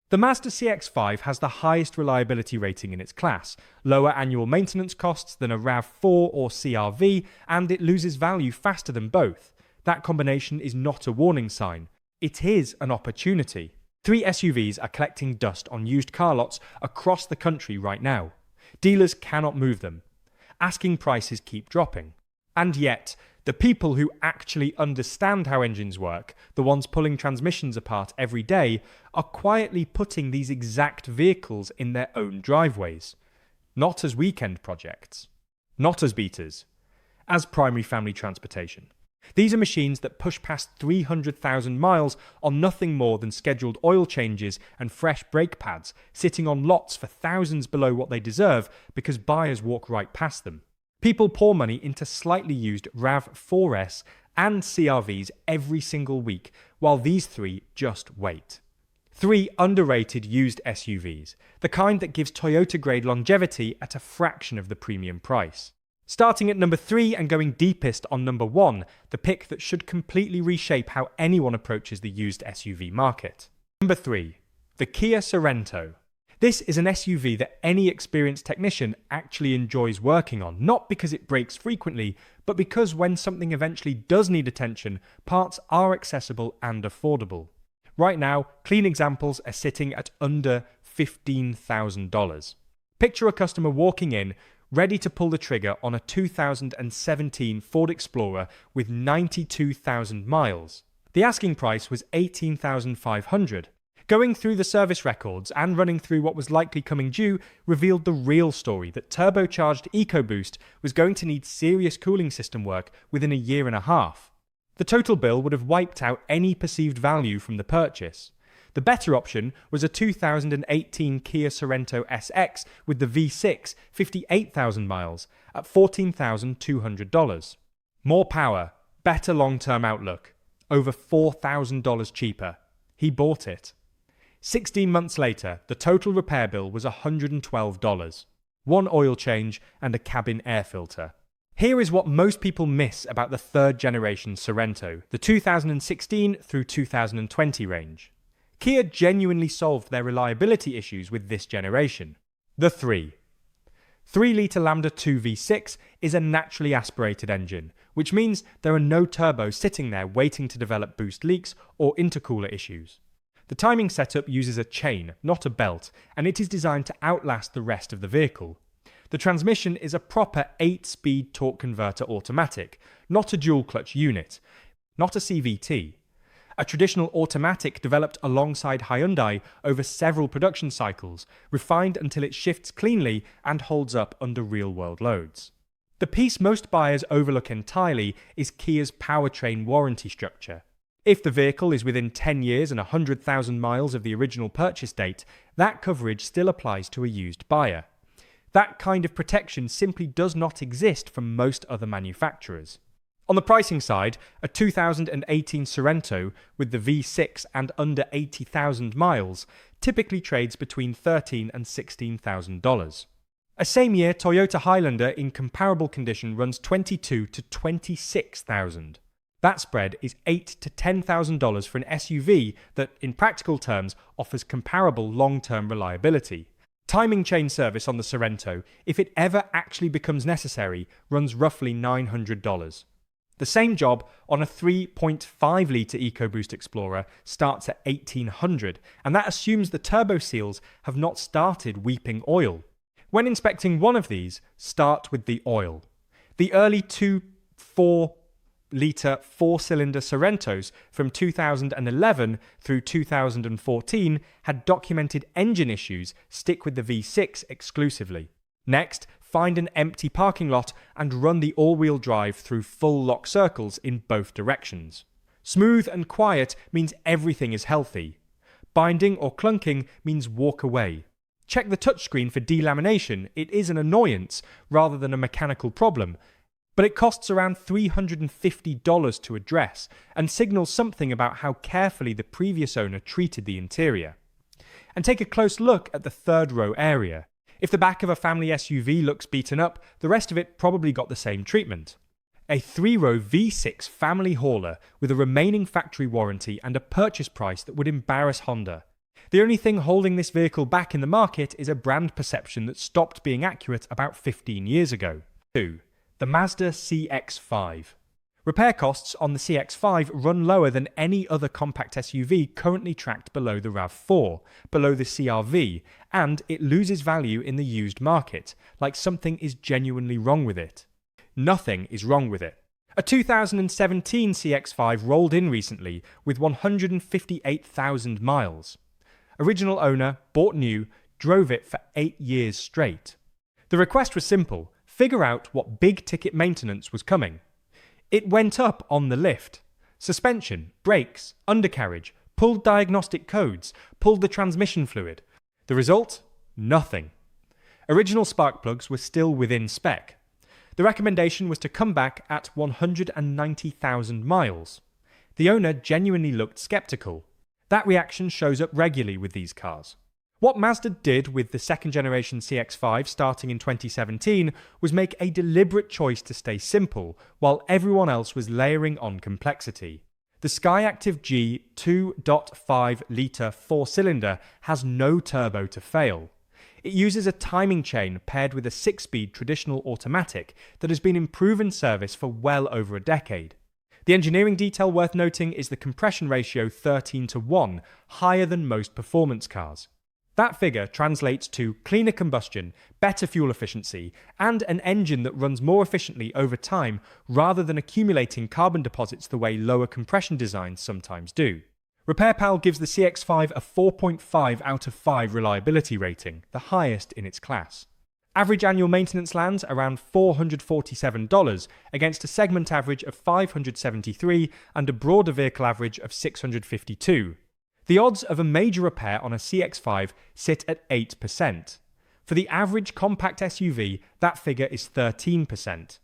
The Mazda CX-5 has the highest reliability rating in its class, lower annual maintenance costs than a RAV4 or CR-V, and it loses value faster than both. That combination is not a warning sign. It is an opportunity. 3 SUVs are collecting dust on used car lots across the country right now. Dealers cannot move them. Asking prices keep dropping. And yet, the people who actually understand how engines work, the ones pulling transmissions apart every day, are quietly putting these exact vehicles in their own driveways. Not as weekend projects. Not as beaters. As primary family transportation. These are machines that push past 300,000 miles on nothing more than scheduled oil changes and fresh brake pads, sitting on lots for thousands below what they deserve because buyers walk right past them. People pour money into slightly used RAV4S and CR-Vs every single week, while these 3 just wait. 3 underrated used SUVs, the kind that gives Toyota-grade longevity at a fraction of the premium price. Starting at number 3 and going deepest on number 1, the pick that should completely reshape how anyone approaches the used SUV market. Number 3. The Kia Sorento. This is an SUV that any experienced technician actually enjoys working on, not because it breaks frequently, but because when something eventually does need attention, parts are accessible and affordable. Right now, clean examples are sitting at under $15,000. Picture a customer walking in, ready to pull the trigger on a 2017 Ford Explorer with 92,000 miles. The asking price was $18,500. Going through the service records and running through what was likely coming due revealed the real story that turbocharged EcoBoost was going to need serious cooling system work within a year and a half. The total bill would have wiped out any perceived value from the purchase. The better option was a 2018 Kia Sorento SX with the V6, 58,000 miles, at $14,200. More power, better long-term outlook, over $4,000 cheaper. He bought it. 16 months later, the total repair bill was $112. 1 oil change and a cabin air filter. Here is what most people miss about the third generation Sorento, the 2016 through 2020 range. Kia genuinely solved their reliability issues with this generation. The 3-litre Lambda 2 V6 is a naturally aspirated engine, which means there are no turbos sitting there waiting to develop boost leaks or intercooler issues. The timing setup uses a chain, not a belt, and it is designed to outlast the rest of the vehicle. The transmission is a proper 8-speed torque converter automatic, not a dual-clutch unit, not a CVT. A traditional automatic developed alongside Hyundai over several production cycles, refined until it shifts cleanly and holds up under real-world loads. The piece most buyers overlook entirely is Kia's powertrain warranty structure. If the vehicle is within 10 years and 100,000 miles of the original purchase date, that coverage still applies to a used buyer. That kind of protection simply does not exist from most other manufacturers. On the pricing side, a 2018 Sorento with the V6 and under 80,000 miles typically trades between $13,000 and $16,000. A same-year Toyota Highlander in comparable condition runs $22,000 to $26,000. That spread is $8,000 to $10,000 for an SUV that, in practical terms, offers comparable long-term reliability. Timing chain service on the Sorento, if it ever actually becomes necessary, runs roughly $900. The same job on a 3.5-litre EcoBoost Explorer starts at $1,800, and that assumes the turbo seals have not started weeping oil. When inspecting one of these, start with the oil. The early 4-litre 4-cylinder Sorrentos from 2011 through 2014 had documented engine issues. Stick with the V6 exclusively. Next, find an empty parking lot and run the all-wheel drive through full lock circles in both directions. Smooth and quiet means everything is healthy. Binding or clunking means walk away. Check the touchscreen for delamination. It is an annoyance rather than a mechanical problem, but it costs around $350 to address and signals something about how carefully the previous owner treated the interior. And take a close look at the third row area. If the back of a family SUV looks beaten up, the rest of it probably got the same treatment. A 3-row V6 family hauler with a remaining factory warranty and a purchase price that would embarrass Honda. The only thing holding this vehicle back in the market is a brand perception that stopped being accurate about 15 years ago. 2. The Mazda CX-5. Repair costs on the CX-5 run lower than any other compact SUV currently tracked below the RAV4, below the CR-V, and it loses value in the used market, like something is genuinely wrong with it. Nothing is wrong with it. A 2017 CX-5 rolled in recently with 158,000 miles. Original owner, bought new, drove it for 8 years straight. The request was simple: figure out what big-ticket maintenance was coming. It went up on the lift. Suspension, brakes, undercarriage, pulled diagnostic codes, pulled the transmission fluid. The result? Nothing. Original spark plugs were still within spec. The recommendation was to come back at 190,000 miles. The owner genuinely looked skeptical. That reaction shows up regularly with these cars. What Mazda did with the second-generation CX-5 starting in 2017 was make a deliberate choice to stay simple, while everyone else was layering on complexity. The Skyactiv G 2.5-litre four-cylinder has no turbo to fail. It uses a timing chain paired with a 6-speed traditional automatic that has been in proven service for well over a decade. The engineering detail worth noting is the compression ratio 13:1, higher than most performance cars. That figure translates to cleaner combustion, better fuel efficiency, and an engine that runs more efficiently over time rather than accumulating carbon deposits the way lower compression designs sometimes do. RepairPal gives the CX-5 a 4.5 out of 5 reliability rating, the highest in its class. Average annual maintenance lands around $447 against a segment average of $573 and a broader vehicle average of $652. The odds of a major repair on a CX-5 sit at 8%. For the average compact SUV, that figure is 13%.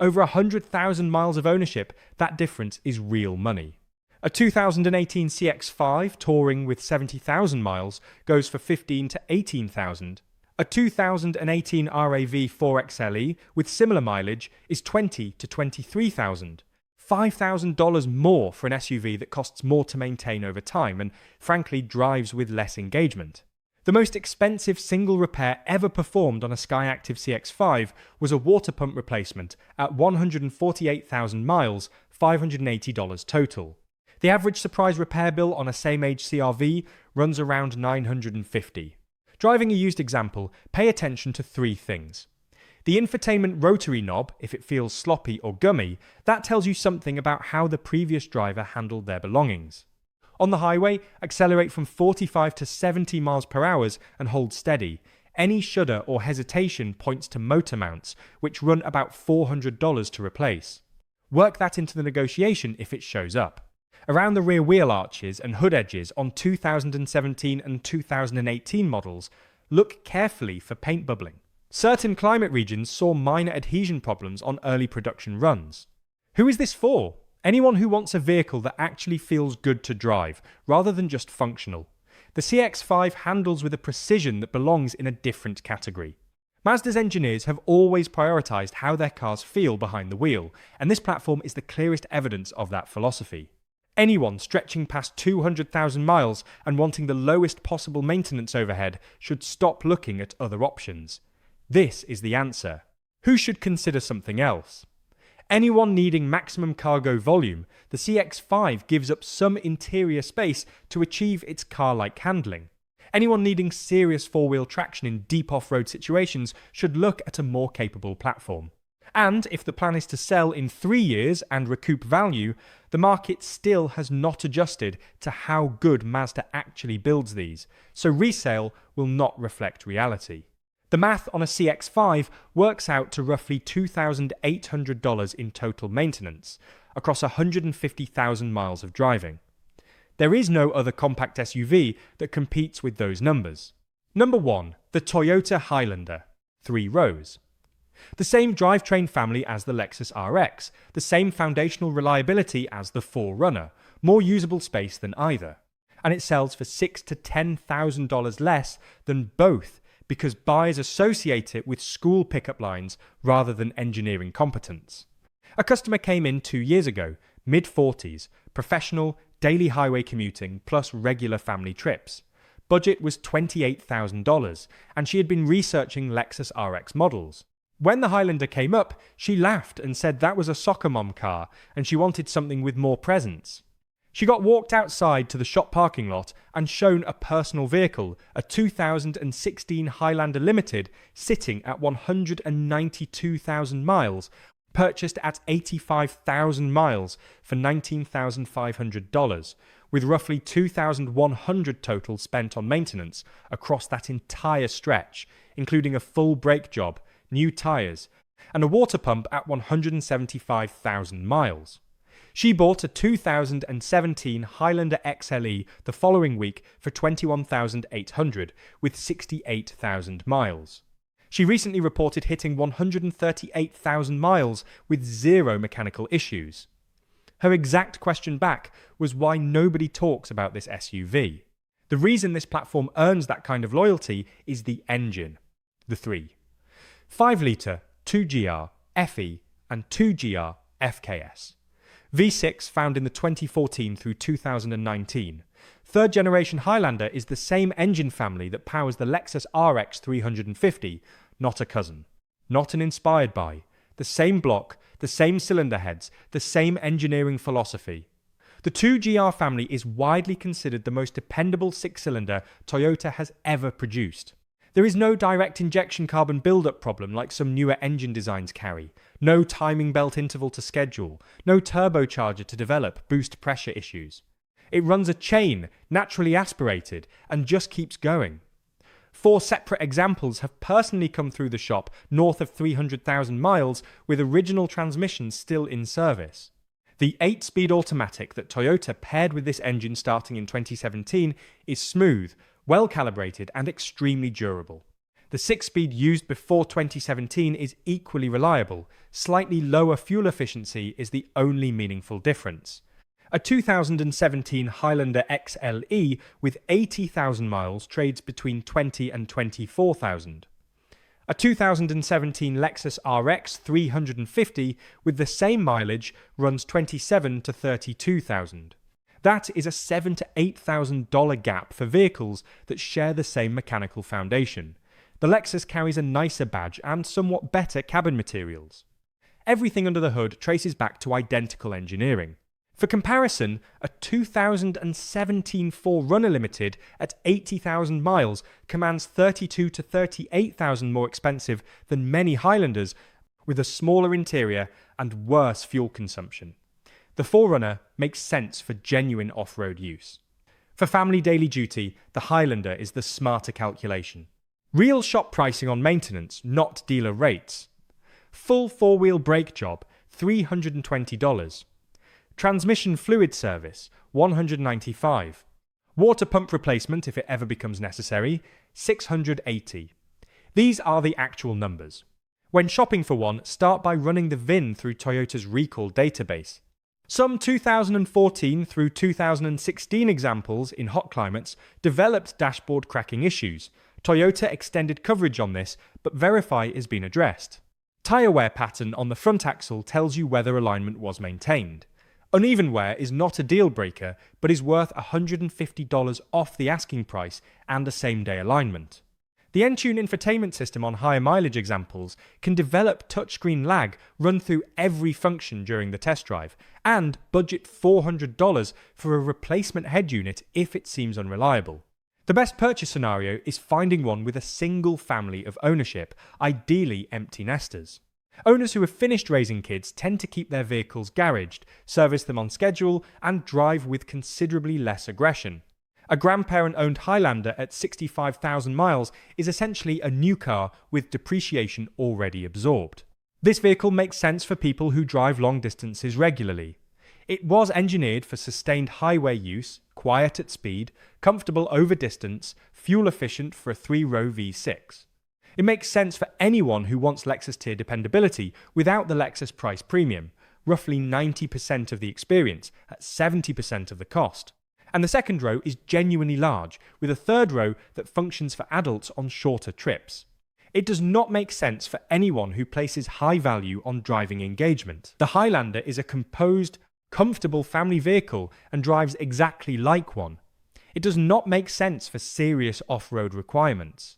Over 100,000 miles of ownership, that difference is real money. A 2018 CX-5 touring with 70,000 miles goes for 15 to 18,000. A 2018 RAV 4XLE with similar mileage is 20 to 23,000. $5,000 more for an SUV that costs more to maintain over time and, frankly, drives with less engagement. The most expensive single repair ever performed on a Skyactiv CX-5 was a water pump replacement at 148,000 miles, $580 total. The average surprise repair bill on a same-age CR-V runs around $950. Driving a used example, pay attention to 3 things. The infotainment rotary knob, if it feels sloppy or gummy, that tells you something about how the previous driver handled their belongings. On the highway, accelerate from 45 to 70 miles per hour and hold steady. Any shudder or hesitation points to motor mounts, which run about $400 to replace. Work that into the negotiation if it shows up. Around the rear wheel arches and hood edges on 2017 and 2018 models, look carefully for paint bubbling. Certain climate regions saw minor adhesion problems on early production runs. Who is this for? Anyone who wants a vehicle that actually feels good to drive, rather than just functional. The CX-5 handles with a precision that belongs in a different category. Mazda's engineers have always prioritized how their cars feel behind the wheel, and this platform is the clearest evidence of that philosophy. Anyone stretching past 200,000 miles and wanting the lowest possible maintenance overhead should stop looking at other options. This is the answer. Who should consider something else? Anyone needing maximum cargo volume, the CX-5 gives up some interior space to achieve its car-like handling. Anyone needing serious four-wheel traction in deep off-road situations should look at a more capable platform. And if the plan is to sell in 3 years and recoup value, the market still has not adjusted to how good Mazda actually builds these, so resale will not reflect reality. The math on a CX-5 works out to roughly $2,800 in total maintenance, across 150,000 miles of driving. There is no other compact SUV that competes with those numbers. Number 1. The Toyota Highlander. 3 rows. The same drivetrain family as the Lexus RX, the same foundational reliability as the 4Runner, more usable space than either. And it sells for $6,000 to $10,000 less than both, because buyers associate it with school pickup lines rather than engineering competence. A customer came in 2 years ago, mid-40s, professional, daily highway commuting, plus regular family trips. Budget was $28,000, and she had been researching Lexus RX models. When the Highlander came up, she laughed and said that was a soccer mom car, and she wanted something with more presence. She got walked outside to the shop parking lot and shown a personal vehicle, a 2016 Highlander Limited, sitting at 192,000 miles, purchased at 85,000 miles for $19,500, with roughly $2,100 total spent on maintenance across that entire stretch, including a full brake job, new tyres, and a water pump at 175,000 miles. She bought a 2017 Highlander XLE the following week for $21,800 with 68,000 miles. She recently reported hitting 138,000 miles with zero mechanical issues. Her exact question back was why nobody talks about this SUV. The reason this platform earns that kind of loyalty is the engine. The three. 5-litre, 2GR, FE, and 2GR, FKS. V6 found in the 2014 through 2019. Third generation Highlander is the same engine family that powers the Lexus RX 350, not a cousin. Not an inspired by. The same block, the same cylinder heads, the same engineering philosophy. The 2GR family is widely considered the most dependable six-cylinder Toyota has ever produced. There is no direct injection carbon buildup problem like some newer engine designs carry, no timing belt interval to schedule, no turbocharger to develop boost pressure issues. It runs a chain, naturally aspirated, and just keeps going. 4 separate examples have personally come through the shop north of 300,000 miles with original transmissions still in service. The 8-speed automatic that Toyota paired with this engine starting in 2017 is smooth, well calibrated and extremely durable. The 6-speed used before 2017 is equally reliable. Slightly lower fuel efficiency is the only meaningful difference. A 2017 Highlander XLE with 80,000 miles trades between 20 and 24,000. A 2017 Lexus RX 350 with the same mileage runs 27 to 32,000. That is a $7,000 to $8,000 gap for vehicles that share the same mechanical foundation. The Lexus carries a nicer badge and somewhat better cabin materials. Everything under the hood traces back to identical engineering. For comparison, a 2017 4Runner Limited at 80,000 miles commands 32,000 to 38,000 more expensive than many Highlanders, with a smaller interior and worse fuel consumption. The 4Runner makes sense for genuine off-road use. For family daily duty, the Highlander is the smarter calculation. Real shop pricing on maintenance, not dealer rates. Full 4-wheel brake job, $320. Transmission fluid service, $195. Water pump replacement if it ever becomes necessary, $680. These are the actual numbers. When shopping for one, start by running the VIN through Toyota's recall database. Some 2014 through 2016 examples in hot climates developed dashboard cracking issues. Toyota extended coverage on this, but verify has been addressed. Tyre wear pattern on the front axle tells you whether alignment was maintained. Uneven wear is not a deal breaker, but is worth $150 off the asking price and a same-day alignment. The Entune infotainment system on higher mileage examples can develop touchscreen lag, run through every function during the test drive, and budget $400 for a replacement head unit if it seems unreliable. The best purchase scenario is finding one with a single family of ownership, ideally empty nesters. Owners who have finished raising kids tend to keep their vehicles garaged, service them on schedule, and drive with considerably less aggression. A grandparent-owned Highlander at 65,000 miles is essentially a new car with depreciation already absorbed. This vehicle makes sense for people who drive long distances regularly. It was engineered for sustained highway use, quiet at speed, comfortable over distance, fuel efficient for a 3-row V6. It makes sense for anyone who wants Lexus tier dependability without the Lexus price premium, roughly 90% of the experience at 70% of the cost. And the second row is genuinely large, with a third row that functions for adults on shorter trips. It does not make sense for anyone who places high value on driving engagement. The Highlander is a composed, comfortable family vehicle and drives exactly like one. It does not make sense for serious off-road requirements.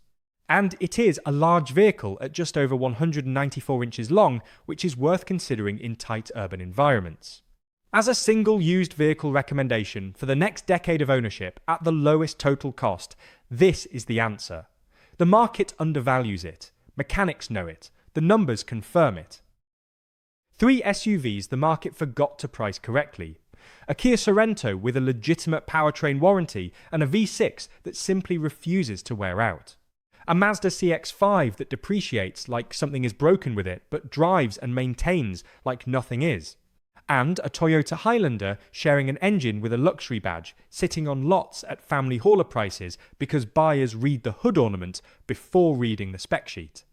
And it is a large vehicle at just over 194 inches long, which is worth considering in tight urban environments. As a single used vehicle recommendation for the next decade of ownership at the lowest total cost, this is the answer. The market undervalues it. Mechanics know it. The numbers confirm it. 3 SUVs the market forgot to price correctly. A Kia Sorento with a legitimate powertrain warranty and a V6 that simply refuses to wear out. A Mazda CX-5 that depreciates like something is broken with it, but drives and maintains like nothing is. And a Toyota Highlander sharing an engine with a luxury badge, sitting on lots at family hauler prices because buyers read the hood ornament before reading the spec sheet.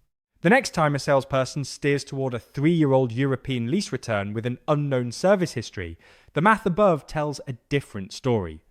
The next time a salesperson steers toward a 3-year-old European lease return with an unknown service history, the math above tells a different story.